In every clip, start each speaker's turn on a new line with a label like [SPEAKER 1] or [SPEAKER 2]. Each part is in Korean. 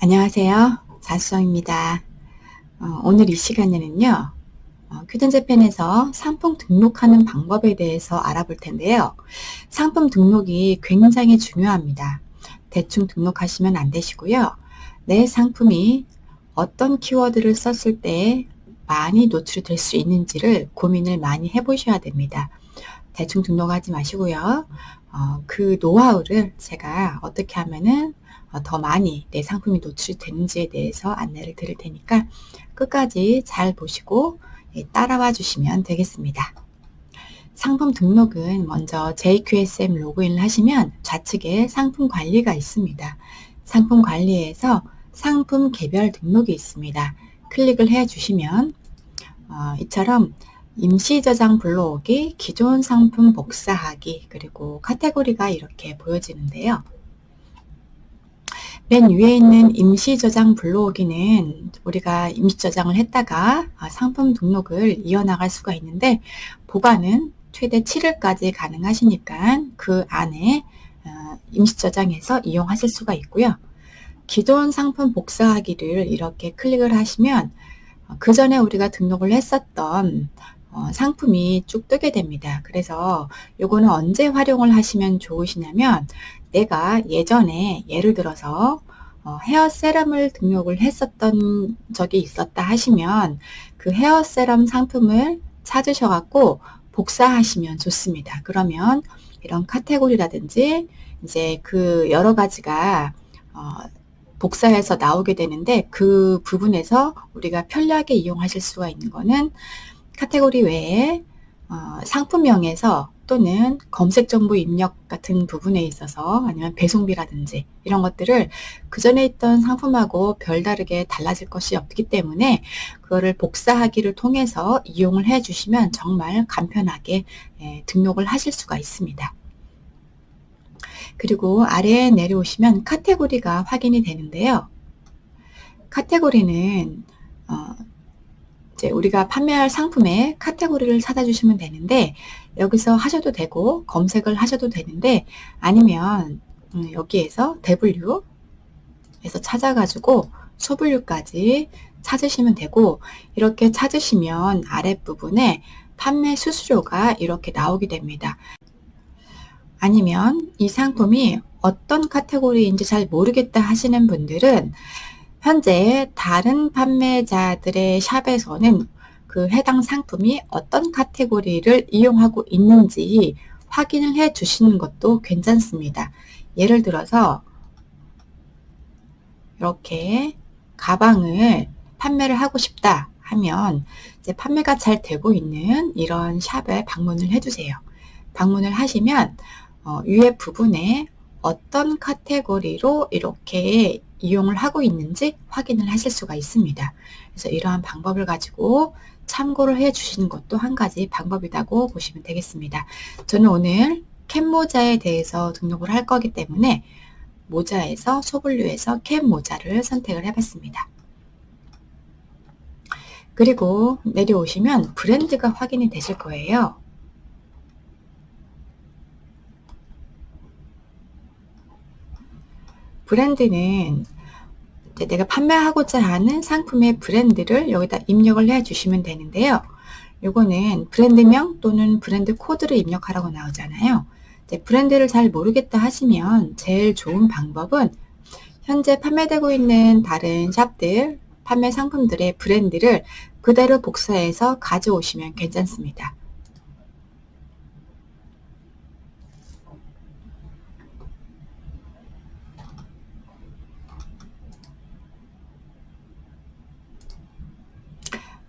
[SPEAKER 1] 안녕하세요. 자수정입니다. 오늘 이 시간에는요, 큐전재팬에서 상품 등록하는 방법에 대해서 알아볼 텐데요. 상품 등록이 굉장히 중요합니다. 대충 등록하시면 안 되시고요. 내 상품이 어떤 키워드를 썼을 때 많이 노출이 될 수 있는지를 고민을 많이 해보셔야 됩니다. 대충 등록하지 마시고요. 그 노하우를 제가 어떻게 하면은 더 많이 내 상품이 노출이 되는지에 대해서 안내를 드릴 테니까 끝까지 잘 보시고 따라와 주시면 되겠습니다. 상품 등록은 먼저 JQSM 로그인을 하시면 좌측에 상품 관리가 있습니다. 상품 관리에서 상품 개별 등록이 있습니다. 클릭을 해 주시면 이처럼 임시 저장 불러오기, 기존 상품 복사하기, 그리고 카테고리가 이렇게 보여지는데요. 맨 위에 있는 임시 저장 불러오기는 우리가 임시 저장을 했다가 상품 등록을 이어나갈 수가 있는데 보관은 최대 7일까지 가능하시니까 그 안에 임시 저장해서 이용하실 수가 있고요. 기존 상품 복사하기를 이렇게 클릭을 하시면 그 전에 우리가 등록을 했었던 상품이 쭉 뜨게 됩니다. 그래서 요거는 언제 활용을 하시면 좋으시냐면 내가 예전에 예를 들어서 헤어 세럼을 등록을 했었던 적이 있었다 하시면 그 헤어 세럼 상품을 찾으셔갖고 복사하시면 좋습니다. 그러면 이런 카테고리라든지 이제 그 여러 가지가 복사해서 나오게 되는데 그 부분에서 우리가 편리하게 이용하실 수가 있는 거는 카테고리 외에 상품명에서 또는 검색 정보 입력 같은 부분에 있어서 아니면 배송비라든지 이런 것들을 그 전에 있던 상품하고 별다르게 달라질 것이 없기 때문에 그거를 복사하기를 통해서 이용을 해 주시면 정말 간편하게 등록을 하실 수가 있습니다. 그리고 아래에 내려오시면 카테고리가 확인이 되는데요. 카테고리는 이제 우리가 판매할 상품의 카테고리를 찾아주시면 되는데 여기서 하셔도 되고 검색을 하셔도 되는데 아니면 여기에서 W에서 찾아가지고 소분류까지 찾으시면 되고 이렇게 찾으시면 아랫부분에 판매 수수료가 이렇게 나오게 됩니다. 아니면 이 상품이 어떤 카테고리인지 잘 모르겠다 하시는 분들은 현재 다른 판매자들의 샵에서는 그 해당 상품이 어떤 카테고리를 이용하고 있는지 확인을 해 주시는 것도 괜찮습니다. 예를 들어서 이렇게 가방을 판매를 하고 싶다 하면 이제 판매가 잘 되고 있는 이런 샵에 방문을 해주세요. 방문을 하시면 위에 부분에 어떤 카테고리로 이렇게 이용을 하고 있는지 확인을 하실 수가 있습니다. 그래서 이러한 방법을 가지고 참고를 해 주시는 것도 한 가지 방법이라고 보시면 되겠습니다. 저는 오늘 캡 모자에 대해서 등록을 할 거기 때문에 모자에서 소분류에서 캡 모자를 선택을 해봤습니다. 그리고 내려오시면 브랜드가 확인이 되실 거예요. 브랜드는 이제 내가 판매하고자 하는 상품의 브랜드를 여기다 입력을 해 주시면 되는데요. 요거는 브랜드명 또는 브랜드 코드를 입력하라고 나오잖아요. 이제 브랜드를 잘 모르겠다 하시면 제일 좋은 방법은 현재 판매되고 있는 다른 샵들, 판매 상품들의 브랜드를 그대로 복사해서 가져오시면 괜찮습니다.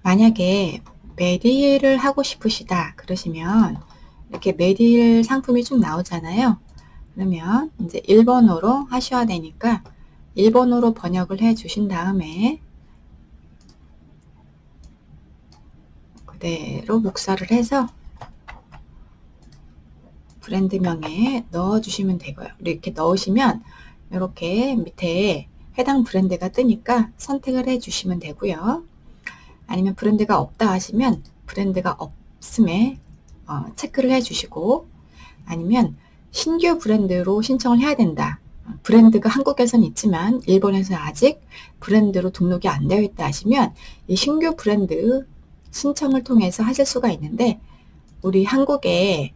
[SPEAKER 1] 만약에 메디를 하고 싶으시다 그러시면 이렇게 메디 상품이 쭉 나오잖아요. 그러면 이제 일본어로 하셔야 되니까 일본어로 번역을 해 주신 다음에 그대로 복사를 해서 브랜드명에 넣어 주시면 되고요. 이렇게 넣으시면 이렇게 밑에 해당 브랜드가 뜨니까 선택을 해 주시면 되고요. 아니면 브랜드가 없다 하시면 브랜드가 없음에 체크를 해 주시고 아니면 신규 브랜드로 신청을 해야 된다. 브랜드가 한국에선 있지만 일본에서 아직 브랜드로 등록이 안 되어 있다 하시면 이 신규 브랜드 신청을 통해서 하실 수가 있는데, 우리 한국에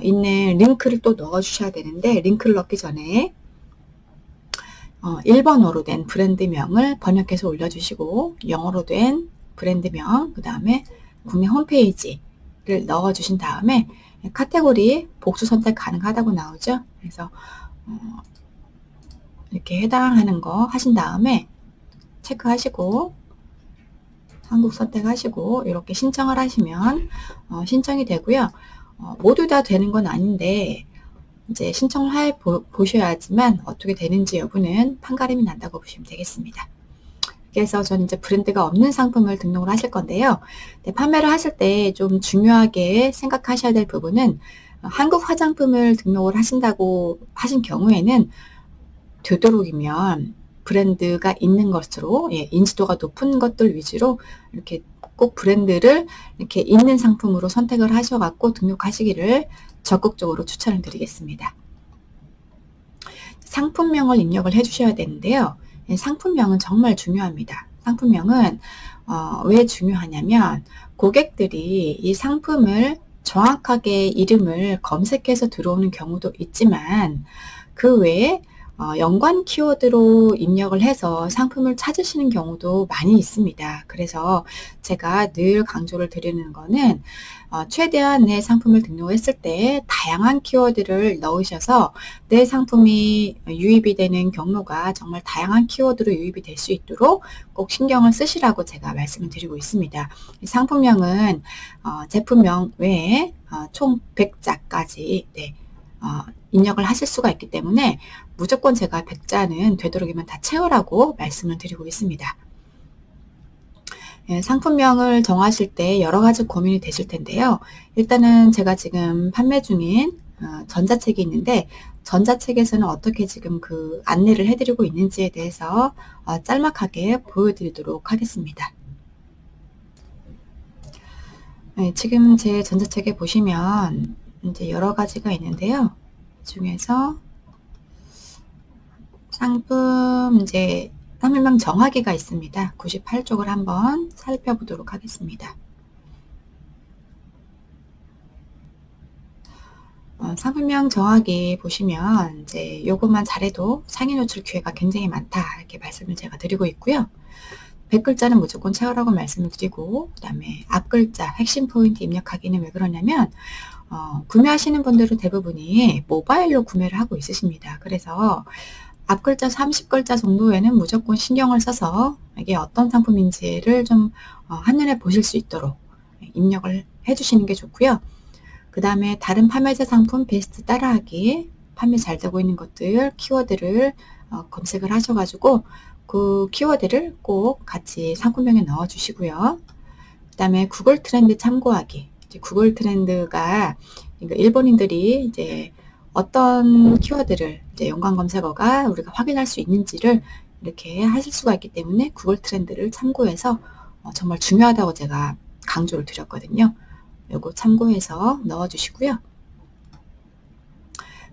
[SPEAKER 1] 있는 링크를 또 넣어 주셔야 되는데, 링크를 넣기 전에 일본어로 된 브랜드명을 번역해서 올려주시고, 영어로 된 브랜드명, 그 다음에 국내 홈페이지를 넣어 주신 다음에 카테고리 복수 선택 가능하다고 나오죠. 그래서 이렇게 해당하는 거 하신 다음에 체크하시고 한국 선택하시고 이렇게 신청을 하시면 신청이 되고요. 모두 다 되는 건 아닌데 이제 신청을 보셔야지만 어떻게 되는지 여부는 판가름이 난다고 보시면 되겠습니다. 그래서 저는 이제 브랜드가 없는 상품을 등록을 하실 건데요. 판매를 하실 때 좀 중요하게 생각하셔야 될 부분은, 한국 화장품을 등록을 하신다고 하신 경우에는 되도록이면 브랜드가 있는 것으로, 인지도가 높은 것들 위주로 이렇게 꼭 브랜드를 이렇게 있는 상품으로 선택을 하셔갖고 등록하시기를 적극적으로 추천을 드리겠습니다. 상품명을 입력을 해주셔야 되는데요. 상품명은 정말 중요합니다. 상품명은 왜 중요하냐면, 고객들이 이 상품을 정확하게 이름을 검색해서 들어오는 경우도 있지만 그 외에 연관 키워드로 입력을 해서 상품을 찾으시는 경우도 많이 있습니다. 그래서 제가 늘 강조를 드리는 거는 최대한 내 상품을 등록했을 때 다양한 키워드를 넣으셔서 내 상품이 유입이 되는 경로가 정말 다양한 키워드로 유입이 될 수 있도록 꼭 신경을 쓰시라고 제가 말씀을 드리고 있습니다. 상품명은 제품명 외에 총 100자까지 입력을 하실 수가 있기 때문에 무조건 제가 100자는 되도록이면 다 채우라고 말씀을 드리고 있습니다. 상품명을 정하실 때 여러 가지 고민이 되실 텐데요. 일단은 제가 지금 판매 중인 전자책이 있는데, 전자책에서는 어떻게 지금 그 안내를 해드리고 있는지에 대해서 짤막하게 보여드리도록 하겠습니다. 지금 제 전자책에 보시면 이제 여러 가지가 있는데요. 그 중에서 상품명 정하기가 있습니다. 98쪽을 한번 살펴보도록 하겠습니다. 상품명 정하기 보시면 이제 요것만 잘해도 상위 노출 기회가 굉장히 많다, 이렇게 말씀을 제가 드리고 있고요. 100글자는 무조건 채우라고 말씀을 드리고, 그 다음에 앞글자 핵심 포인트 입력하기는 왜 그러냐면 구매하시는 분들은 대부분이 모바일로 구매를 하고 있으십니다. 그래서 앞글자 30글자 정도에는 무조건 신경을 써서 이게 어떤 상품인지를 좀 한눈에 보실 수 있도록 입력을 해주시는 게 좋고요. 그 다음에 다른 판매자 상품 베스트 따라하기, 판매 잘 되고 있는 것들 키워드를 검색을 하셔가지고 그 키워드를 꼭 같이 상품명에 넣어 주시고요. 그 다음에 구글 트렌드 참고하기. 이제 구글 트렌드가 일본인들이 이제 어떤 키워드를 이제 연관 검색어가 우리가 확인할 수 있는지를 이렇게 하실 수가 있기 때문에 구글 트렌드를 참고해서 정말 중요하다고 제가 강조를 드렸거든요. 요거 참고해서 넣어주시고요.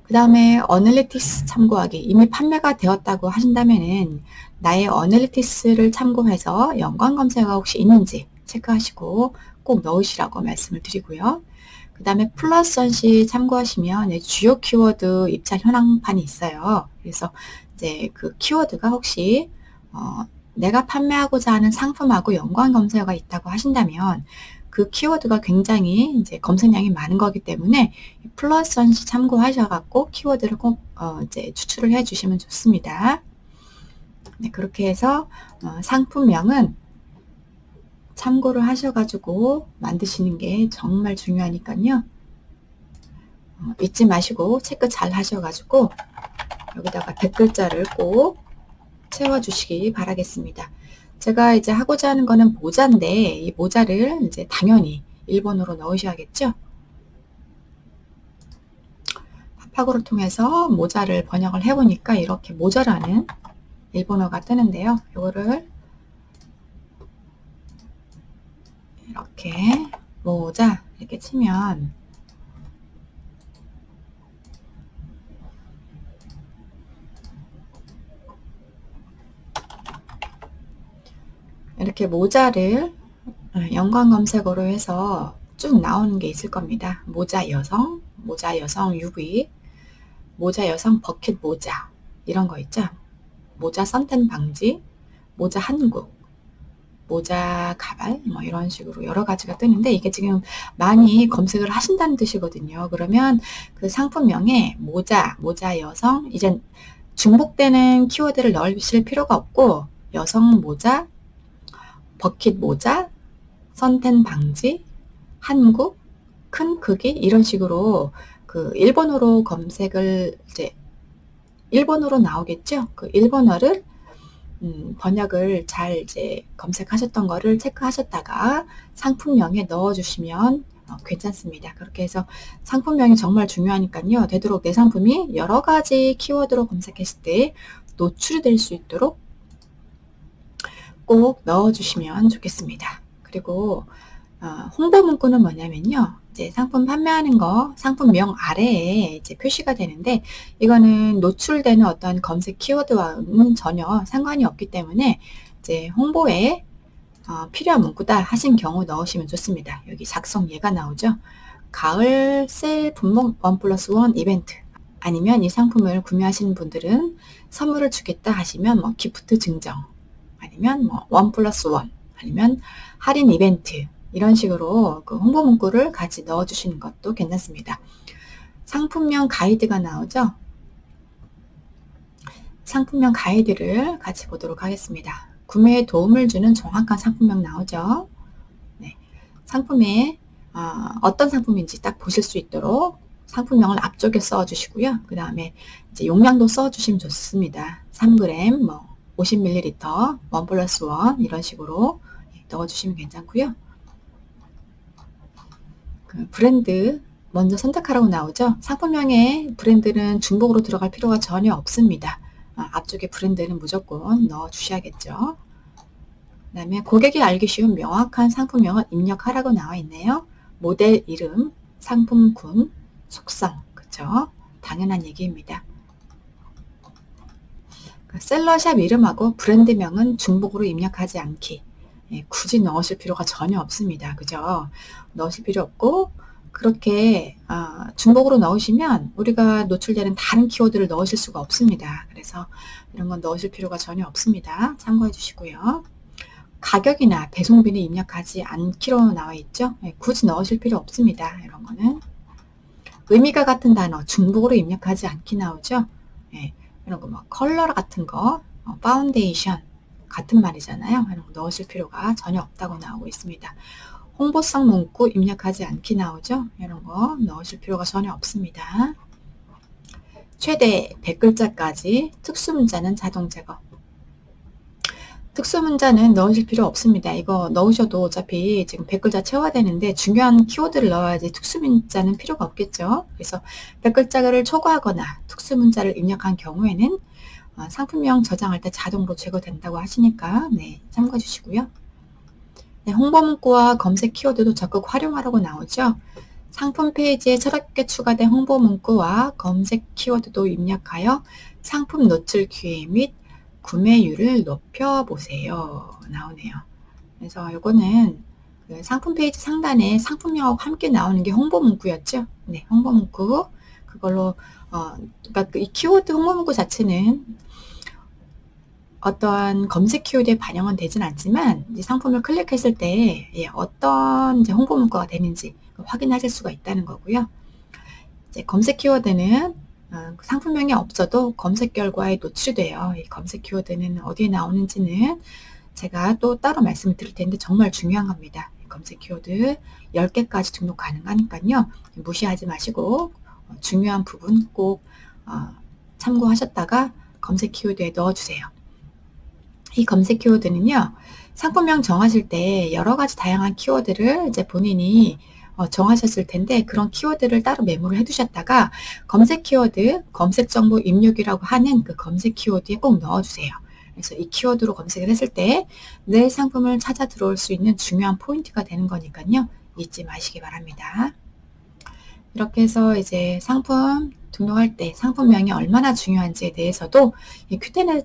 [SPEAKER 1] 그 다음에 어널리틱스 참고하기. 이미 판매가 되었다고 하신다면은 나의 어널리틱스를 참고해서 연관 검색어가 혹시 있는지 체크하시고 꼭 넣으시라고 말씀을 드리고요. 그 다음에 플러스 전시 참고하시면 주요 키워드 입찰 현황판이 있어요. 그래서 이제 그 키워드가 혹시 내가 판매하고자 하는 상품하고 연관 검색어가 있다고 하신다면 그 키워드가 굉장히 이제 검색량이 많은 거기 때문에 플러스 전시 참고하셔갖고 키워드를 꼭 이제 추출을 해주시면 좋습니다. 네, 그렇게 해서 상품명은 참고를 하셔가지고 만드시는 게 정말 중요하니까요. 잊지 마시고 체크 잘 하셔가지고 여기다가 100글자를 꼭 채워주시기 바라겠습니다. 제가 이제 하고자 하는 거는 모자인데 이 모자를 이제 당연히 일본어로 넣으셔야겠죠. 파파고를 통해서 모자를 번역을 해보니까 이렇게 모자라는 일본어가 뜨는데요. 이거를 이렇게 모자 이렇게 치면 이렇게 모자를 연관 검색어로 해서 쭉 나오는 게 있을 겁니다. 모자 여성, UV, 모자 여성 버킷 모자 이런 거 있죠. 모자 선탠 방지, 모자 한국, 모자 가발 뭐 이런 식으로 여러 가지가 뜨는데 이게 지금 많이 검색을 하신다는 뜻이거든요. 그러면 그 상품명에 모자 여성 이제 중복되는 키워드를 넣으실 필요가 없고 여성 모자, 버킷 모자, 선텐 방지, 한국, 큰 크기 이런 식으로 그 일본어로 검색을 이제 일본어로 나오겠죠. 그 일본어를 번역을 잘 이제 검색하셨던 거를 체크하셨다가 상품명에 넣어주시면 괜찮습니다. 그렇게 해서 상품명이 정말 중요하니까요. 되도록 내 상품이 여러 가지 키워드로 검색했을 때 노출이 될 수 있도록 꼭 넣어주시면 좋겠습니다. 그리고 홍보 문구는 뭐냐면요. 이제 상품 판매하는 거 상품명 아래에 이제 표시가 되는데 이거는 노출되는 어떤 검색 키워드와는 전혀 상관이 없기 때문에 이제 홍보에 필요한 문구다 하신 경우 넣으시면 좋습니다. 여기 작성 예가 나오죠. 가을 세일 분목 1+1 이벤트 아니면 이 상품을 구매하시는 분들은 선물을 주겠다 하시면 뭐 기프트 증정 아니면 뭐 1+1 아니면 할인 이벤트 이런 식으로 그 홍보 문구를 같이 넣어주시는 것도 괜찮습니다. 상품명 가이드가 나오죠. 상품명 가이드를 같이 보도록 하겠습니다. 구매에 도움을 주는 정확한 상품명 나오죠. 네. 상품에 어떤 상품인지 딱 보실 수 있도록 상품명을 앞쪽에 써주시고요. 그 다음에 이제 용량도 써주시면 좋습니다. 3g, 뭐 50ml, 1+1 이런 식으로 넣어주시면 괜찮고요. 그 브랜드 먼저 선택하라고 나오죠. 상품명에 브랜드는 중복으로 들어갈 필요가 전혀 없습니다. 앞쪽에 브랜드는 무조건 넣어 주셔야겠죠. 그 다음에 고객이 알기 쉬운 명확한 상품명을 입력하라고 나와 있네요. 모델 이름, 상품군, 속성, 그쵸? 당연한 얘기입니다. 셀러샵 이름하고 브랜드명은 중복으로 입력하지 않기. 굳이 넣으실 필요가 전혀 없습니다. 그죠? 넣으실 필요 없고 그렇게 중복으로 넣으시면 우리가 노출되는 다른 키워드를 넣으실 수가 없습니다. 그래서 이런 건 넣으실 필요가 전혀 없습니다. 참고해 주시고요. 가격이나 배송비는 입력하지 않기로 나와 있죠. 굳이 넣으실 필요 없습니다. 이런 거는 의미가 같은 단어 중복으로 입력하지 않기 나오죠. 이런 거 뭐 컬러 같은 거, 파운데이션 같은 말이잖아요. 이런 거 넣으실 필요가 전혀 없다고 나오고 있습니다. 홍보성 문구 입력하지 않기 나오죠. 이런 거 넣으실 필요가 전혀 없습니다. 최대 100글자까지 특수문자는 자동 제거. 특수문자는 넣으실 필요 없습니다. 이거 넣으셔도 어차피 지금 100글자 채워야 되는데 중요한 키워드를 넣어야지 특수문자는 필요가 없겠죠. 그래서 100글자를 초과하거나 특수문자를 입력한 경우에는 상품명 저장할 때 자동으로 제거된다고 하시니까 참고해 주시고요. 홍보 문구와 검색 키워드도 적극 활용하라고 나오죠. 상품 페이지에 새롭게 추가된 홍보 문구와 검색 키워드도 입력하여 상품 노출 기회 및 구매율을 높여보세요. 나오네요. 그래서 이거는 그 상품 페이지 상단에 상품명하고 함께 나오는 게 홍보 문구였죠. 네, 홍보 문구. 그걸로, 그러니까 이 키워드 홍보 문구 자체는 어떠한 검색 키워드에 반영은 되진 않지만 이제 상품을 클릭했을 때 어떤 이제 홍보 문구가 되는지 확인하실 수가 있다는 거고요. 이제 검색 키워드는 상품명이 없어도 검색 결과에 노출이 돼요. 이 검색 키워드는 어디에 나오는지는 제가 또 따로 말씀을 드릴 텐데 정말 중요한 겁니다. 검색 키워드 10개까지 등록 가능하니까요. 무시하지 마시고 중요한 부분 꼭 참고하셨다가 검색 키워드에 넣어주세요. 이 검색 키워드는요. 상품명 정하실 때 여러 가지 다양한 키워드를 이제 본인이 정하셨을 텐데 그런 키워드를 따로 메모를 해두셨다가 검색 키워드, 검색 정보 입력이라고 하는 그 검색 키워드에 꼭 넣어주세요. 그래서 이 키워드로 검색을 했을 때 내 상품을 찾아 들어올 수 있는 중요한 포인트가 되는 거니까요. 잊지 마시기 바랍니다. 이렇게 해서 이제 상품 등록할 때 상품명이 얼마나 중요한지에 대해서도 이 큐텐에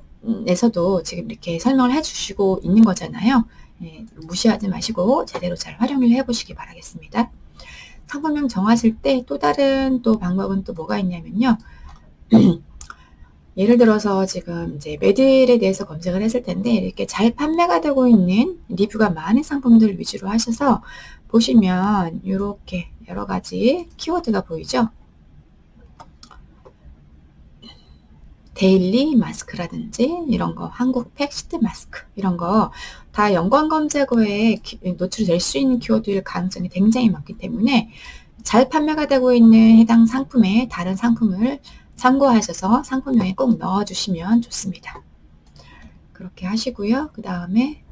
[SPEAKER 1] 에서도 지금 이렇게 설명을 해주시고 있는 거잖아요. 예, 무시하지 마시고 제대로 잘 활용을 해보시기 바라겠습니다. 상품명 정하실 때 또 다른 또 방법은 또 뭐가 있냐면요. 예를 들어서 지금 이제 메딜에 대해서 검색을 했을 텐데 이렇게 잘 판매가 되고 있는 리뷰가 많은 상품들 위주로 하셔서 보시면 이렇게 여러 가지 키워드가 보이죠? 데일리 마스크라든지 이런 거, 한국팩 시트 마스크 이런 거 다 연관 검색어에 노출될 수 있는 키워드일 가능성이 굉장히 많기 때문에 잘 판매가 되고 있는 해당 상품에 다른 상품을 참고하셔서 상품명에 꼭 넣어주시면 좋습니다. 그렇게 하시고요. 그 다음에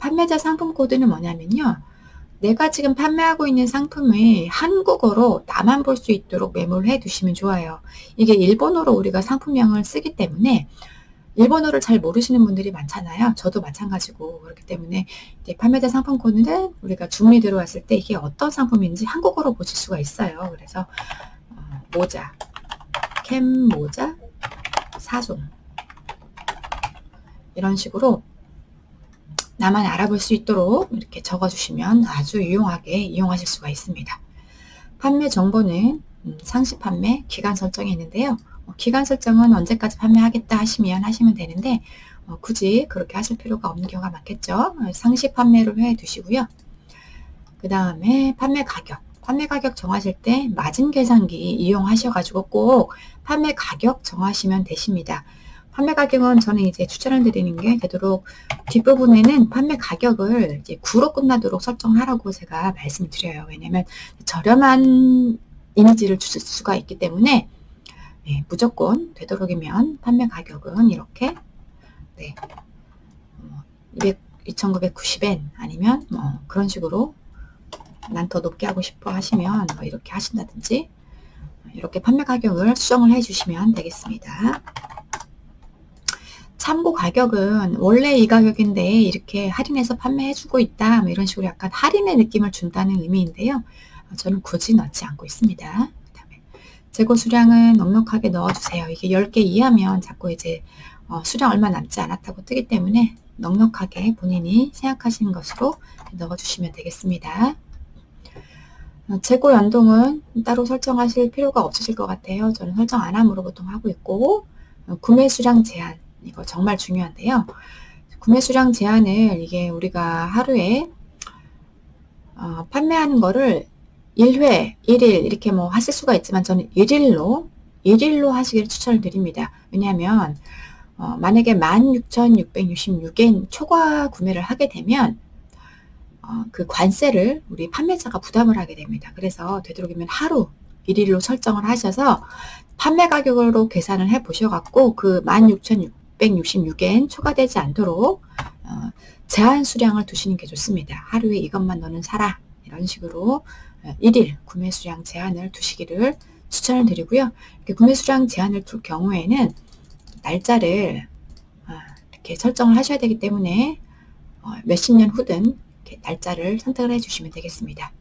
[SPEAKER 1] 판매자 상품 코드는 뭐냐면요. 내가 지금 판매하고 있는 상품을 한국어로 나만 볼 수 있도록 메모를 해두시면 좋아요. 이게 일본어로 우리가 상품명을 쓰기 때문에 일본어를 잘 모르시는 분들이 많잖아요. 저도 마찬가지고 그렇기 때문에 이제 판매자 상품 코드는 우리가 주문이 들어왔을 때 이게 어떤 상품인지 한국어로 보실 수가 있어요. 그래서 모자, 캠 모자, 4종 이런 식으로 나만 알아볼 수 있도록 이렇게 적어주시면 아주 유용하게 이용하실 수가 있습니다. 판매 정보는 상시 판매, 기간 설정이 있는데요. 기간 설정은 언제까지 판매하겠다 하시면 되는데 굳이 그렇게 하실 필요가 없는 경우가 많겠죠. 상시 판매를 해두시고요. 그 다음에 판매 가격 정하실 때 마진 계산기 이용하셔가지고 꼭 판매 가격 정하시면 되십니다. 판매 가격은 저는 이제 추천을 드리는 게 되도록 뒷부분에는 판매 가격을 이제 9로 끝나도록 설정하라고 제가 말씀드려요. 왜냐면 저렴한 이미지를 주실 수가 있기 때문에 네, 무조건 되도록이면 판매 가격은 이렇게 2,990엔 아니면 그런 식으로 난 더 높게 하고 싶어 하시면 이렇게 하신다든지 이렇게 판매 가격을 수정을 해주시면 되겠습니다. 참고 가격은 원래 이 가격인데 이렇게 할인해서 판매해주고 있다 이런 식으로 약간 할인의 느낌을 준다는 의미인데요. 저는 굳이 넣지 않고 있습니다. 그다음에 재고 수량은 넉넉하게 넣어주세요. 이게 10개 이하면 자꾸 이제 수량 얼마 남지 않았다고 뜨기 때문에 넉넉하게 본인이 생각하시는 것으로 넣어주시면 되겠습니다. 재고 연동은 따로 설정하실 필요가 없으실 것 같아요. 저는 설정 안 함으로 보통 하고 있고 구매 수량 제한 이거 정말 중요한데요. 구매 수량 제한을 이게 우리가 하루에 판매하는 거를 1회, 1일 이렇게 하실 수가 있지만 저는 1일로 하시기를 추천을 드립니다. 왜냐하면 만약에 16,666엔 초과 구매를 하게 되면 그 관세를 우리 판매자가 부담을 하게 됩니다. 그래서 되도록이면 하루 1일로 설정을 하셔서 판매 가격으로 계산을 해 보셔갖고 그 16,666엔 초과되지 않도록 제한 수량을 두시는 게 좋습니다. 하루에 이것만 너는 사라 이런 식으로 1일 구매 수량 제한을 두시기를 추천을 드리고요. 이렇게 구매 수량 제한을 둘 경우에는 날짜를 이렇게 설정을 하셔야 되기 때문에 몇십 년 후든 이렇게 날짜를 선택을 해주시면 되겠습니다.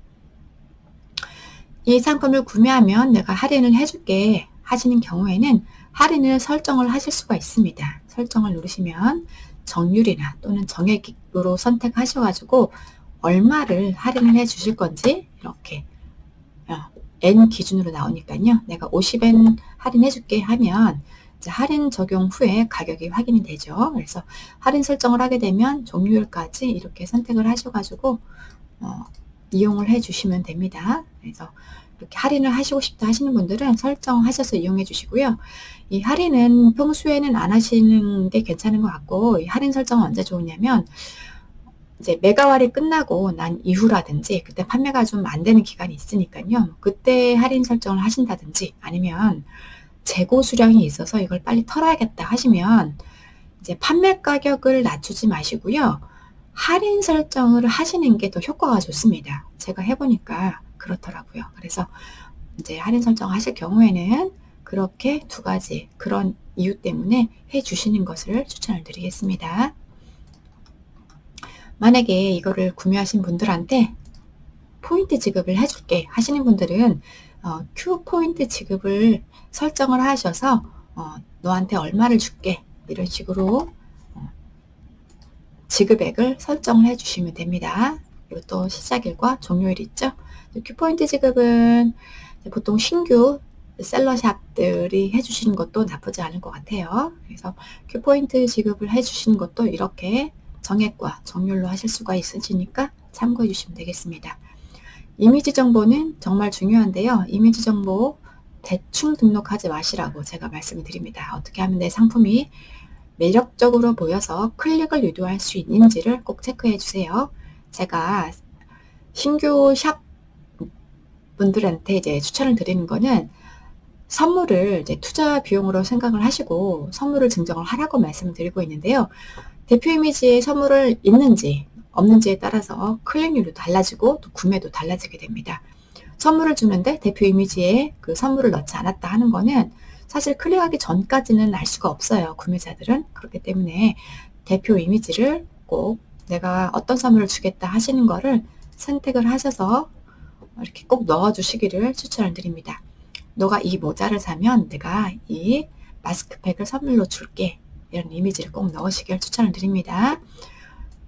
[SPEAKER 1] 이 상품을 구매하면 내가 할인을 해줄게 하시는 경우에는 할인을 설정을 하실 수가 있습니다. 설정을 누르시면 정률이나 또는 정액으로 선택하셔가지고 얼마를 할인을 해 주실 건지 이렇게 N 기준으로 나오니까요. 내가 50엔 할인해 줄게 하면 이제 할인 적용 후에 가격이 확인이 되죠. 그래서 할인 설정을 하게 되면 종료일까지 이렇게 선택을 하셔가지고 이용을 해 주시면 됩니다. 그래서 이렇게 할인을 하시고 싶다 하시는 분들은 설정하셔서 이용해 주시고요. 이 할인은 평소에는 안 하시는 게 괜찮은 것 같고 이 할인 설정은 언제 좋으냐면 이제 메가활이 끝나고 난 이후라든지 그때 판매가 좀 안 되는 기간이 있으니까요. 그때 할인 설정을 하신다든지 아니면 재고 수량이 있어서 이걸 빨리 털어야겠다 하시면 이제 판매 가격을 낮추지 마시고요. 할인 설정을 하시는 게 더 효과가 좋습니다. 제가 해보니까 그렇더라고요. 그래서 이제 할인 설정 하실 경우에는 그렇게 두 가지 그런 이유 때문에 해 주시는 것을 추천을 드리겠습니다. 만약에 이거를 구매하신 분들한테 포인트 지급을 해줄게 하시는 분들은 Q 포인트 지급을 설정을 하셔서 너한테 얼마를 줄게 이런 식으로 지급액을 설정을 해주시면 됩니다. 그리고 또 시작일과 종료일 있죠. 큐포인트 지급은 보통 신규 셀러샵들이 해주시는 것도 나쁘지 않을 것 같아요. 그래서 큐포인트 지급을 해주시는 것도 이렇게 정액과 정률로 하실 수가 있으시니까 참고해 주시면 되겠습니다. 이미지 정보는 정말 중요한데요. 이미지 정보 대충 등록하지 마시라고 제가 말씀을 드립니다. 어떻게 하면 내 상품이 매력적으로 보여서 클릭을 유도할 수 있는지를 꼭 체크해 주세요. 제가 신규 샵 분들한테 이제 추천을 드리는 거는 선물을 이제 투자 비용으로 생각을 하시고 선물을 증정을 하라고 말씀을 드리고 있는데요. 대표 이미지에 선물을 있는지 없는지에 따라서 클릭률도 달라지고 또 구매도 달라지게 됩니다. 선물을 주는데 대표 이미지에 그 선물을 넣지 않았다 하는 거는 사실 클릭하기 전까지는 알 수가 없어요. 구매자들은. 그렇기 때문에 대표 이미지를 꼭 내가 어떤 선물을 주겠다 하시는 거를 선택을 하셔서 이렇게 꼭 넣어주시기를 추천을 드립니다. 너가 이 모자를 사면 내가 이 마스크팩을 선물로 줄게. 이런 이미지를 꼭 넣으시길 추천을 드립니다.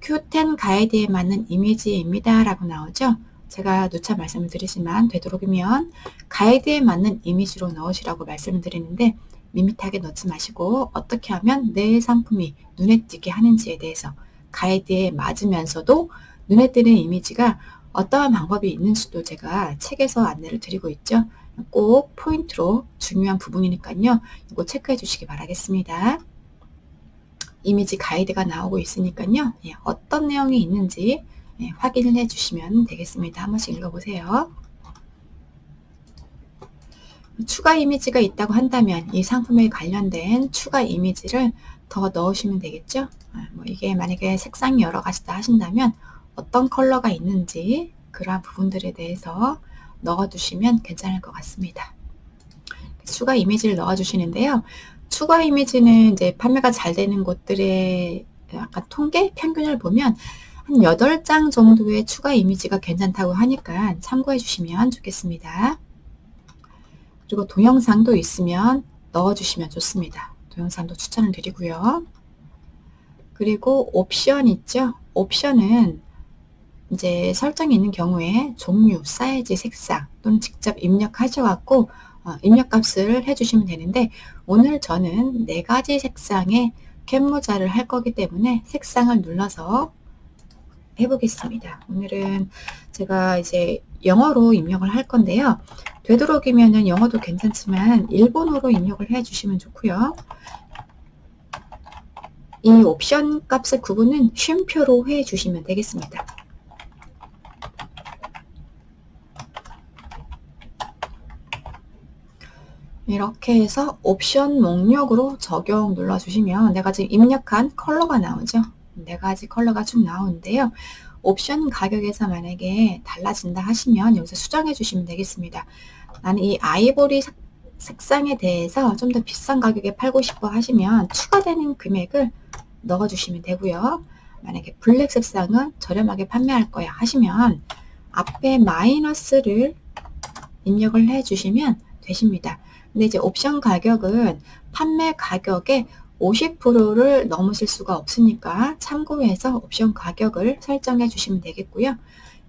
[SPEAKER 1] Q10 가이드에 맞는 이미지입니다. 라고 나오죠. 제가 누차 말씀을 드리지만 되도록이면 가이드에 맞는 이미지로 넣으시라고 말씀을 드리는데 밋밋하게 넣지 마시고 어떻게 하면 내 상품이 눈에 띄게 하는지에 대해서 가이드에 맞으면서도 눈에 띄는 이미지가 어떠한 방법이 있는지도 제가 책에서 안내를 드리고 있죠. 꼭 포인트로 중요한 부분이니까요. 이거 체크해 주시기 바라겠습니다. 이미지 가이드가 나오고 있으니까요. 어떤 내용이 있는지 확인을 해 주시면 되겠습니다. 한 번씩 읽어보세요. 추가 이미지가 있다고 한다면 이 상품에 관련된 추가 이미지를 더 넣으시면 되겠죠. 이게 만약에 색상이 여러 가지다 하신다면 어떤 컬러가 있는지 그러한 부분들에 대해서 넣어두시면 괜찮을 것 같습니다. 추가 이미지를 넣어주시는데요. 추가 이미지는 이제 판매가 잘 되는 곳들의 약간 통계 평균을 보면 한 8장 정도의 추가 이미지가 괜찮다고 하니까 참고해 주시면 좋겠습니다. 그리고 동영상도 있으면 넣어주시면 좋습니다. 동영상도 추천을 드리고요. 그리고 옵션 있죠? 옵션은 이제 설정이 있는 경우에 종류, 사이즈, 색상 또는 직접 입력하셔갖고 입력값을 해주시면 되는데 오늘 저는 4가지 색상의 캡모자를 할 거기 때문에 색상을 눌러서 해보겠습니다. 오늘은 제가 이제 영어로 입력을 할 건데요. 되도록이면은 영어도 괜찮지만 일본어로 입력을 해주시면 좋고요. 이 옵션 값의 구분은 쉼표로 해주시면 되겠습니다. 이렇게 해서 옵션 목록으로 적용 눌러주시면 내가 지금 입력한 컬러가 나오죠. 4가지 컬러가 쭉 나오는데요. 옵션 가격에서 만약에 달라진다 하시면 여기서 수정해 주시면 되겠습니다. 나는 이 아이보리 색상에 대해서 좀 더 비싼 가격에 팔고 싶어 하시면 추가되는 금액을 넣어 주시면 되고요. 만약에 블랙 색상은 저렴하게 판매할 거야 하시면 앞에 마이너스를 입력을 해 주시면 되십니다. 근데 이제 옵션 가격은 판매 가격의 50%를 넘으실 수가 없으니까 참고해서 옵션 가격을 설정해 주시면 되겠고요.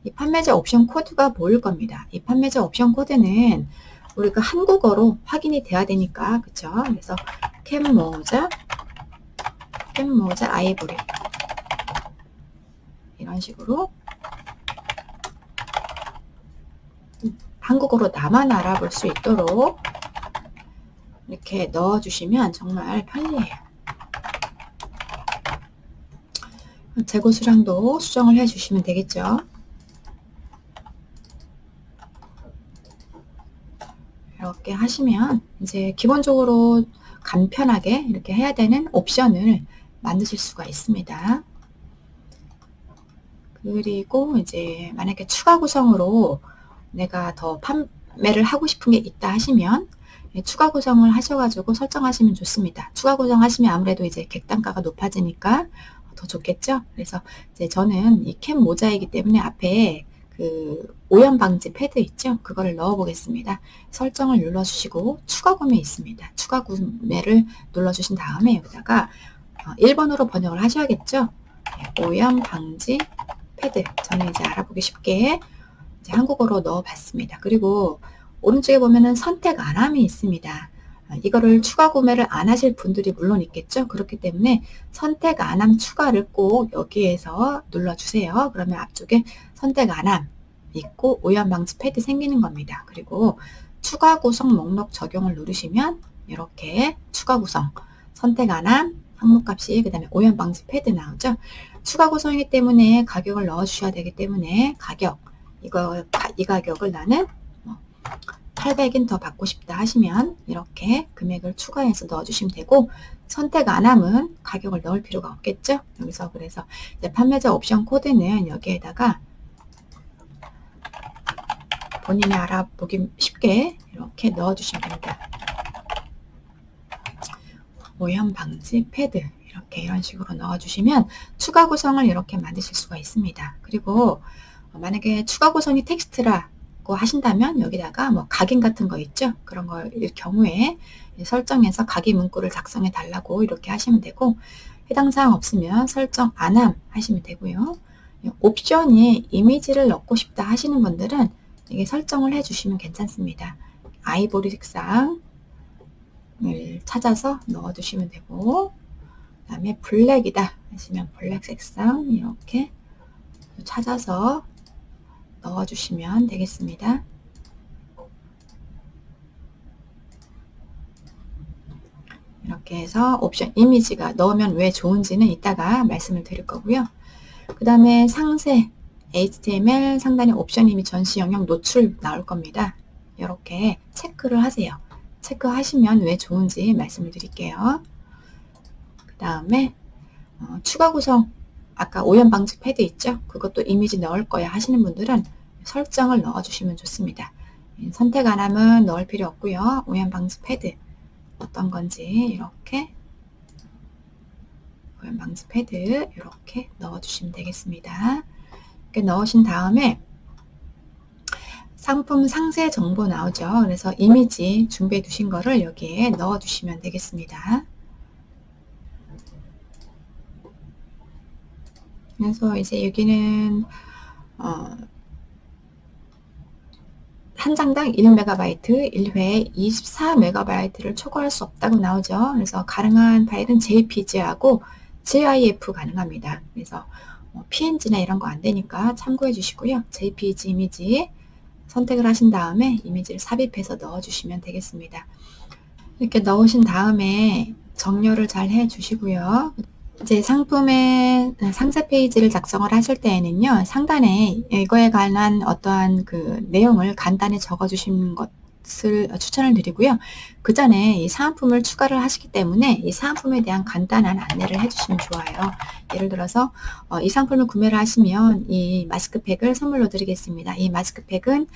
[SPEAKER 1] 이 판매자 옵션 코드가 뭐일 겁니다. 이 판매자 옵션 코드는 우리가 한국어로 확인이 돼야 되니까 그쵸? 그래서 캡모자 아이보리 이런 식으로 한국어로 나만 알아볼 수 있도록 이렇게 넣어주시면 정말 편리해요. 재고 수량도 수정을 해주시면 되겠죠. 이렇게 하시면 이제 기본적으로 간편하게 이렇게 해야 되는 옵션을 만드실 수가 있습니다. 그리고 이제 만약에 추가 구성으로 내가 더 판매를 하고 싶은 게 있다 하시면 추가 구성을 하셔가지고 설정하시면 좋습니다. 추가 구성하시면 아무래도 이제 객단가가 높아지니까 더 좋겠죠. 그래서 이제 저는 이 캡 모자이기 때문에 앞에 그 오염 방지 패드 있죠. 그거를 넣어 보겠습니다. 설정을 눌러주시고 추가 구매 있습니다. 추가 구매를 눌러주신 다음에 여기다가 1번으로 번역을 하셔야겠죠. 오염 방지 패드. 저는 이제 알아보기 쉽게 이제 한국어로 넣어봤습니다. 그리고 오른쪽에 보면은 선택 안함이 있습니다. 이거를 추가 구매를 안 하실 분들이 물론 있겠죠. 그렇기 때문에 선택 안함 추가를 꼭 여기에서 눌러주세요. 그러면 앞쪽에 선택 안함 있고 오염 방지 패드 생기는 겁니다. 그리고 추가 구성 목록 적용을 누르시면 이렇게 추가 구성, 선택 안함, 항목값이 그 다음에 오염 방지 패드 나오죠. 추가 구성이기 때문에 가격을 넣어주셔야 되기 때문에 가격, 이 가격을 나는 800엔 더 받고 싶다 하시면 이렇게 금액을 추가해서 넣어주시면 되고, 선택 안 하면 가격을 넣을 필요가 없겠죠. 여기서 그래서 이제 판매자 옵션 코드는 여기에다가 본인이 알아보기 쉽게 이렇게 넣어주시면 됩니다. 오염 방지 패드 이렇게 이런 식으로 넣어주시면 추가 구성을 이렇게 만드실 수가 있습니다. 그리고 만약에 추가 구성이 텍스트라고 하신다면 여기다가 뭐 각인 같은 거 있죠. 그런 거일 경우에 설정해서 각인 문구를 작성해 달라고 이렇게 하시면 되고, 해당 사항 없으면 설정 안함 하시면 되고요. 옵션이 이미지를 넣고 싶다 하시는 분들은 이게 설정을 해주시면 괜찮습니다. 아이보리 색상을 찾아서 넣어주시면 되고, 그 다음에 블랙이다 하시면 블랙 색상 이렇게 찾아서 넣어주시면 되겠습니다. 이렇게 해서 옵션 이미지가 넣으면 왜 좋은지는 이따가 말씀을 드릴 거고요. 그 다음에 상세 HTML 상단에 옵션 이미 전시 영역 노출 나올 겁니다. 이렇게 체크를 하세요. 체크하시면 왜 좋은지 말씀을 드릴게요. 그 다음에 추가 구성, 아까 오염 방지 패드 있죠? 그것도 이미지 넣을 거야 하시는 분들은 설정을 넣어주시면 좋습니다. 선택 안 하면 넣을 필요 없고요. 오염 방지 패드 어떤 건지 이렇게 오염 방지 패드 이렇게 넣어주시면 되겠습니다. 이렇게 넣으신 다음에 상품 상세 정보 나오죠. 그래서 이미지 준비해 두신 거를 여기에 넣어 주시면 되겠습니다. 그래서 이제 여기는 한 장당 1MB, 1회에 24MB를 초과할 수 없다고 나오죠. 그래서 가능한 파일은 JPG하고 GIF 가능합니다. 그래서 PNG나 이런 거 안 되니까 참고해 주시고요. JPG 이미지 선택을 하신 다음에 이미지를 삽입해서 넣어주시면 되겠습니다. 이렇게 넣으신 다음에 정렬을 잘 해주시고요. 이제 상품의 상세 페이지를 작성을 하실 때에는요, 상단에 이거에 관한 어떠한 그 내용을 간단히 적어주시는 것을 추천을 드리고요. 그 전에 이 사은품을 추가를 하시기 때문에 이 사은품에 대한 간단한 안내를 해주시면 좋아요. 예를 들어서 이 상품을 구매를 하시면 이 마스크팩을 선물로 드리겠습니다. 이 마스크팩은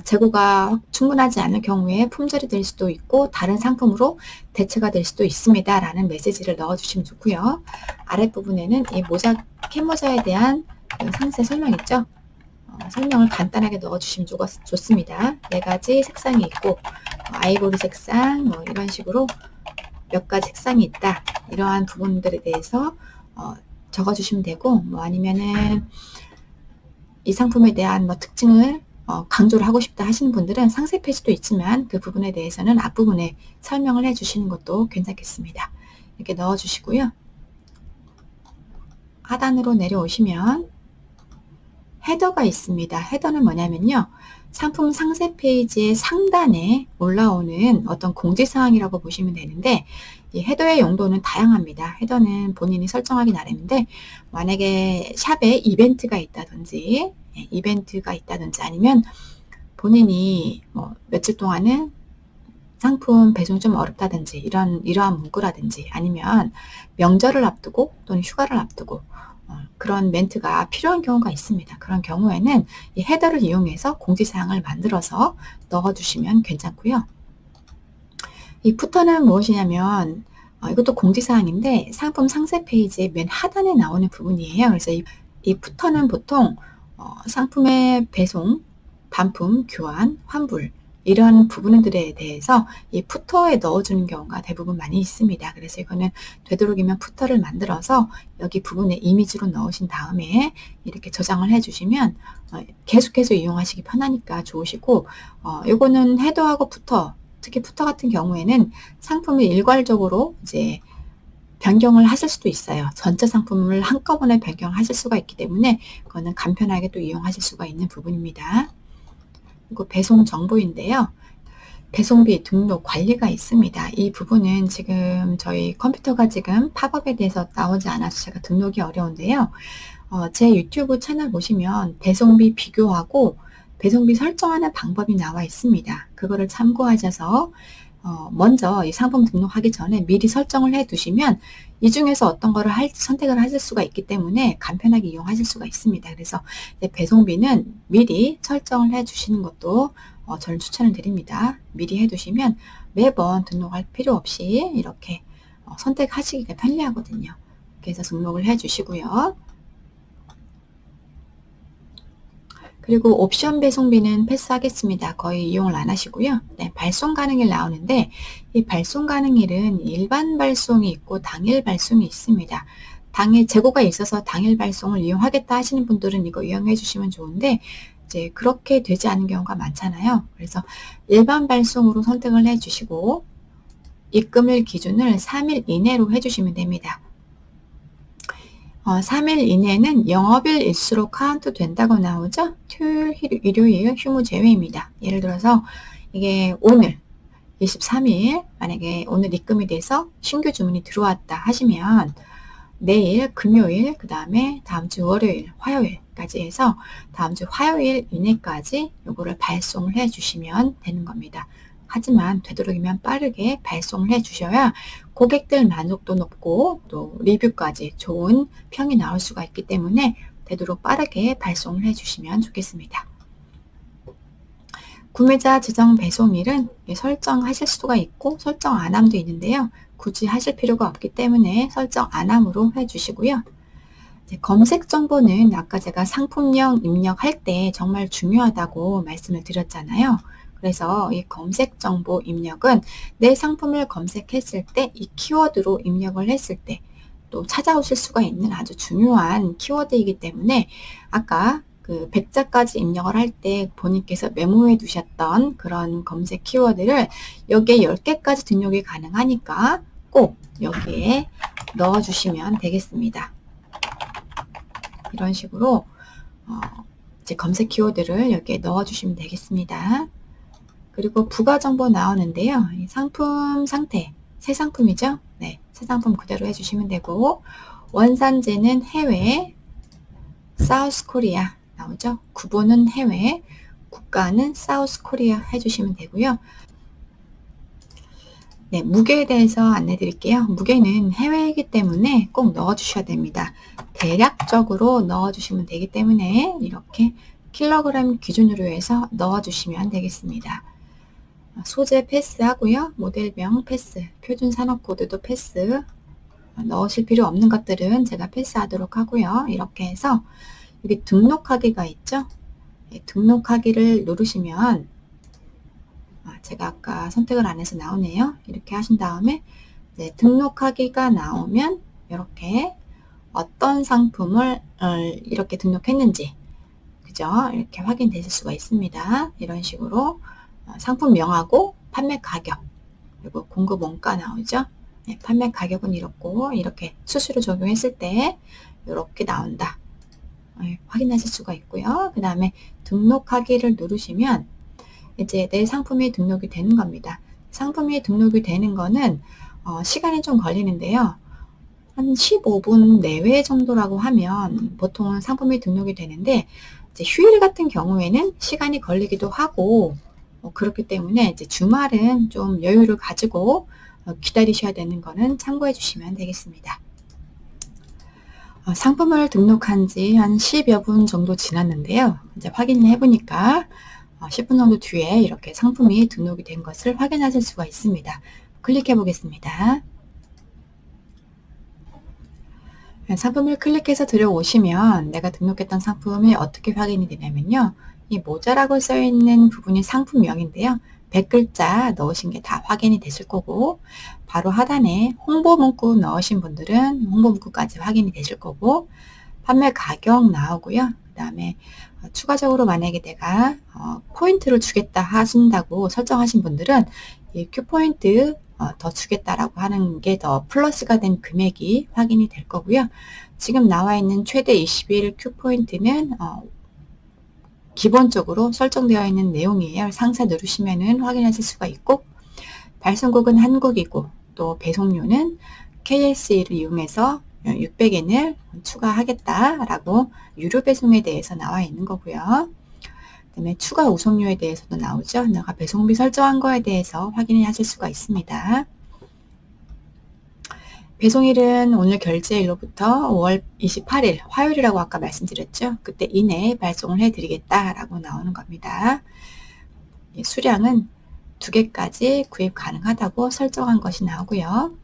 [SPEAKER 1] 재고가 충분하지 않을 경우에 품절이 될 수도 있고 다른 상품으로 대체가 될 수도 있습니다. 라는 메시지를 넣어주시면 좋고요. 아랫부분에는 이 캡모자에 대한 상세 설명 있죠? 설명을 간단하게 넣어주시면 좋습니다. 4가지 색상이 있고 아이보리 색상 뭐 이런 식으로 몇 가지 색상이 있다. 이러한 부분들에 대해서 적어주시면 되고, 뭐 아니면은 이 상품에 대한 뭐 특징을 강조를 하고 싶다 하시는 분들은 상세 페이지도 있지만 그 부분에 대해서는 앞부분에 설명을 해주시는 것도 괜찮겠습니다. 이렇게 넣어주시고요. 하단으로 내려오시면 헤더가 있습니다. 헤더는 뭐냐면요, 상품 상세 페이지의 상단에 올라오는 어떤 공지사항이라고 보시면 되는데, 이 헤더의 용도는 다양합니다. 헤더는 본인이 설정하기 나름인데, 만약에 샵에 이벤트가 있다든지 아니면 본인이 뭐 며칠 동안은 상품 배송이 좀 어렵다든지 이러한 문구라든지, 아니면 명절을 앞두고 또는 휴가를 앞두고 그런 멘트가 필요한 경우가 있습니다. 그런 경우에는 이 헤더를 이용해서 공지사항을 만들어서 넣어주시면 괜찮고요. 이 푸터는 무엇이냐면 이것도 공지사항인데 상품 상세 페이지의 맨 하단에 나오는 부분이에요. 그래서 이 푸터는 보통 상품의 배송, 반품, 교환, 환불 이런 부분들에 대해서 이 푸터에 넣어주는 경우가 대부분 많이 있습니다. 그래서 이거는 되도록이면 푸터를 만들어서 여기 부분에 이미지로 넣으신 다음에 이렇게 저장을 해주시면 계속해서 이용하시기 편하니까 좋으시고, 이거는 헤더하고 푸터, 특히 푸터 같은 경우에는 상품을 일괄적으로 이제 변경을 하실 수도 있어요. 전체 상품을 한꺼번에 변경하실 수가 있기 때문에 그거는 간편하게 또 이용하실 수가 있는 부분입니다. 그리고 배송 정보인데요. 배송비 등록 관리가 있습니다. 이 부분은 지금 저희 컴퓨터가 지금 팝업에 대해서 나오지 않아서 제가 등록이 어려운데요. 제 유튜브 채널 보시면 배송비 비교하고 배송비 설정하는 방법이 나와 있습니다. 그거를 참고하셔서 먼저 이 상품 등록하기 전에 미리 설정을 해 두시면 이 중에서 어떤 거를 선택을 하실 수가 있기 때문에 간편하게 이용하실 수가 있습니다. 그래서 배송비는 미리 설정을 해 주시는 것도 저는 추천을 드립니다. 미리 해 두시면 매번 등록할 필요 없이 이렇게 선택하시기가 편리하거든요. 그래서 등록을 해 주시고요. 그리고 옵션 배송비는 패스하겠습니다. 거의 이용을 안 하시고요. 네, 발송 가능일 나오는데 이 발송 가능일은 일반 발송이 있고 당일 발송이 있습니다. 당일 재고가 있어서 당일 발송을 이용하겠다 하시는 분들은 이거 이용해 주시면 좋은데 이제 그렇게 되지 않은 경우가 많잖아요. 그래서 일반 발송으로 선택을 해 주시고 입금일 기준을 3일 이내로 해주시면 됩니다. 3일 이내는 영업일 일수로 카운트 된다고 나오죠? 토요일, 일요일 휴무 제외입니다. 예를 들어서 이게 오늘 23일 만약에 오늘 입금이 돼서 신규 주문이 들어왔다 하시면 내일 금요일, 그 다음에 다음 주 월요일, 화요일까지 해서 다음 주 화요일 이내까지 요거를 발송을 해 주시면 되는 겁니다. 하지만 되도록이면 빠르게 발송을 해 주셔야 고객들 만족도 높고 또 리뷰까지 좋은 평이 나올 수가 있기 때문에 되도록 빠르게 발송을 해 주시면 좋겠습니다. 구매자 지정 배송일은 설정하실 수가 있고 설정 안 함도 있는데요. 굳이 하실 필요가 없기 때문에 설정 안 함으로 해주시고요. 검색 정보는 아까 제가 상품명 입력할 때 정말 중요하다고 말씀을 드렸잖아요. 그래서 이 검색 정보 입력은 내 상품을 검색했을 때 이 키워드로 입력을 했을 때 또 찾아오실 수가 있는 아주 중요한 키워드이기 때문에 아까 그 100자까지 입력을 할 때 본인께서 메모해 두셨던 그런 검색 키워드를 여기에 10개까지 등록이 가능하니까 꼭 여기에 넣어 주시면 되겠습니다. 이런 식으로 이제 검색 키워드를 여기에 넣어 주시면 되겠습니다. 그리고 부가 정보 나오는데요. 이 상품 상태, 새 상품이죠? 네, 새 상품 그대로 해주시면 되고 원산지는 해외, 사우스 코리아 나오죠? 구보는 해외, 국가는 사우스 코리아 해주시면 되고요. 네, 무게에 대해서 안내 드릴게요. 무게는 해외이기 때문에 꼭 넣어주셔야 됩니다. 대략적으로 넣어주시면 되기 때문에 이렇게 킬로그램 기준으로 해서 넣어주시면 되겠습니다. 소재 패스하고요. 모델명 패스, 표준 산업 코드도 패스, 넣으실 필요 없는 것들은 제가 패스하도록 하고요. 이렇게 해서 여기 등록하기가 있죠. 네, 등록하기를 누르시면 제가 아까 선택을 안 해서 나오네요. 이렇게 하신 다음에 이제 등록하기가 나오면 이렇게 어떤 상품을 이렇게 등록했는지 그죠? 이렇게 확인되실 수가 있습니다. 이런 식으로 상품명하고 판매 가격 그리고 공급 원가 나오죠. 네, 판매 가격은 이렇고 이렇게 수수료 적용했을 때 이렇게 나온다. 네, 확인하실 수가 있고요. 그 다음에 등록하기를 누르시면 이제 내 상품이 등록이 되는 겁니다. 상품이 등록이 되는 거는 시간이 좀 걸리는데요. 한 15분 내외 정도라고 하면 보통은 상품이 등록이 되는데 이제 휴일 같은 경우에는 시간이 걸리기도 하고 그렇기 때문에 이제 주말은 좀 여유를 가지고 기다리셔야 되는 거는 참고해 주시면 되겠습니다. 상품을 등록한 지 한 10여 분 정도 지났는데요. 이제 확인을 해보니까 10분 정도 뒤에 이렇게 상품이 등록이 된 것을 확인하실 수가 있습니다. 클릭해 보겠습니다. 상품을 클릭해서 들어오시면 내가 등록했던 상품이 어떻게 확인이 되냐면요. 이 모자라고 써있는 부분이 상품명인데요. 100글자 넣으신 게 다 확인이 되실 거고, 바로 하단에 홍보 문구 넣으신 분들은 홍보 문구까지 확인이 되실 거고, 판매 가격 나오고요. 그 다음에 추가적으로 만약에 내가 포인트를 주겠다 하신다고 설정하신 분들은 이 큐포인트 더 주겠다라고 하는 게 더 플러스가 된 금액이 확인이 될 거고요. 지금 나와 있는 최대 20일 큐포인트는 기본적으로 설정되어 있는 내용이에요. 상세 누르시면은 확인하실 수가 있고, 발송국은 한국이고, 또 배송료는 KSE를 이용해서 600엔을 추가하겠다라고 유료 배송에 대해서 나와 있는 거고요. 그다음에 추가 우송료에 대해서도 나오죠. 내가 배송비 설정한 거에 대해서 확인하실 수가 있습니다. 배송일은 오늘 결제일로부터 5월 28일 화요일이라고 아까 말씀드렸죠. 그때 이내에 발송을 해드리겠다라고 나오는 겁니다. 수량은 2개까지 구입 가능하다고 설정한 것이 나오고요.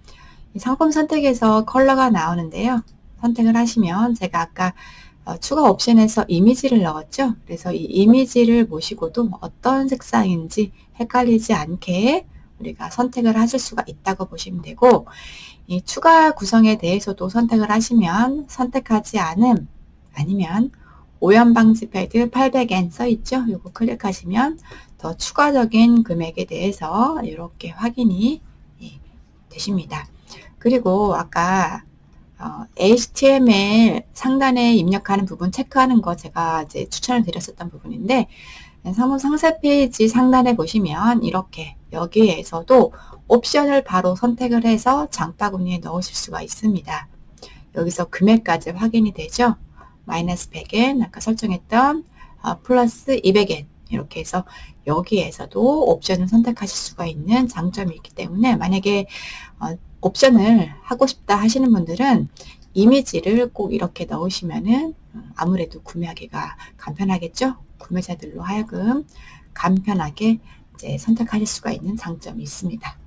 [SPEAKER 1] 상품 선택에서 컬러가 나오는데요. 선택을 하시면 제가 아까 추가 옵션에서 이미지를 넣었죠. 그래서 이 이미지를 보시고도 어떤 색상인지 헷갈리지 않게 우리가 선택을 하실 수가 있다고 보시면 되고, 이 추가 구성에 대해서도 선택을 하시면 선택하지 않음 아니면 오염 방지 패드 800엔 써있죠. 이거 클릭하시면 더 추가적인 금액에 대해서 이렇게 확인이 되십니다. 그리고 아까 HTML 상단에 입력하는 부분 체크하는 거 제가 이제 추천을 드렸었던 부분인데, 상품 상세 페이지 상단에 보시면 이렇게 여기에서도 옵션을 바로 선택을 해서 장바구니에 넣으실 수가 있습니다. 여기서 금액까지 확인이 되죠. 마이너스 100엔 아까 설정했던 플러스 200엔 이렇게 해서 여기에서도 옵션을 선택하실 수가 있는 장점이 있기 때문에, 만약에 옵션을 하고 싶다 하시는 분들은 이미지를 꼭 이렇게 넣으시면은 아무래도 구매하기가 간편하겠죠. 구매자들로 하여금 간편하게 이제 선택하실 수가 있는 장점이 있습니다.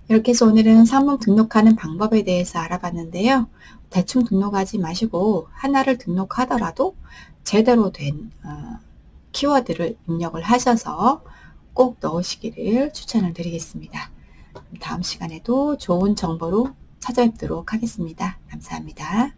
[SPEAKER 1] 이렇게 해서 오늘은 상품 등록하는 방법에 대해서 알아봤는데요. 대충 등록하지 마시고 하나를 등록하더라도 제대로 된 키워드를 입력을 하셔서 꼭 넣으시기를 추천을 드리겠습니다. 다음 시간에도 좋은 정보로 찾아뵙도록 하겠습니다. 감사합니다.